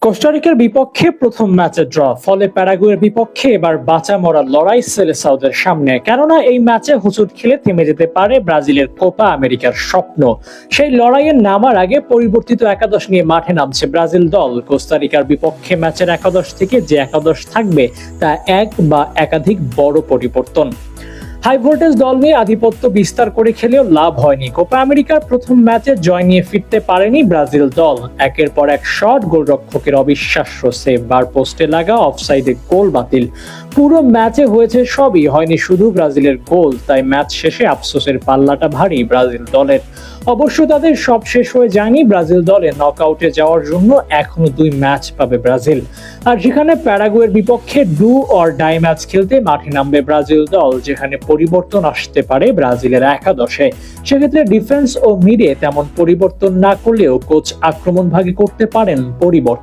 কোস্টারিকার বিপক্ষে প্রথম ম্যাচে ড্র, ফলে প্যারাগুয়ের বিপক্ষে এবার বাঁচা মরার লড়াই সেলেসাওদের সামনে। কেননা এই ম্যাচে হোঁচট খেলে থেমে যেতে পারে ব্রাজিলের কোপা আমেরিকার স্বপ্ন। সেই লড়াইয়ে নামার আগে পরিবর্তিত একাদশ নিয়ে মাঠে নামছে ব্রাজিল দল। কোস্টারিকার বিপক্ষে ম্যাচের একাদশ থেকে যে একাদশ থাকবে তা এক বা একাধিক বড় পরিবর্তন। হাই ভোল্টেজ দল নিয়ে আধিপত্য বিস্তার করে খেলেও লাভ হয়নি। কোপা আমেরিকার প্রথম ম্যাচে জয় নিয়ে ফিরতে পারেনি ব্রাজিল দল। একের পর এক শট, গোলরক্ষকের অবিশ্বাস্য সেভ, বার পোস্টে লাগা, অফসাইডে গোল বাতিল। পুরো ম্যাচে হয়েছে সবই, হয়নি শুধু ব্রাজিলের গোল। তাই ম্যাচ শেষে আফসোসের পাল্লাটা ভারী ব্রাজিল দলের। অবশ্য তাদের সব শেষ হয়ে যায়নি। ব্রাজিল দলে নকআউটে যাওয়ার জন্য এখনো 2 ম্যাচ পাবে ব্রাজিল। আর যেখানে প্যারাগুয়ের বিপক্ষে ডু অর ডাই ম্যাচ খেলতে মাঠে নামবে ব্রাজিল দল, যেখানে পরিবর্তন আসতে পারে ব্রাজিলের একাদশে। সেক্ষেত্রে ডিফেন্স ও মিডে তেমন পরিবর্তন না করলেও কোচ আক্রমণ ভাগে করতে পারেন পরিবর্তন।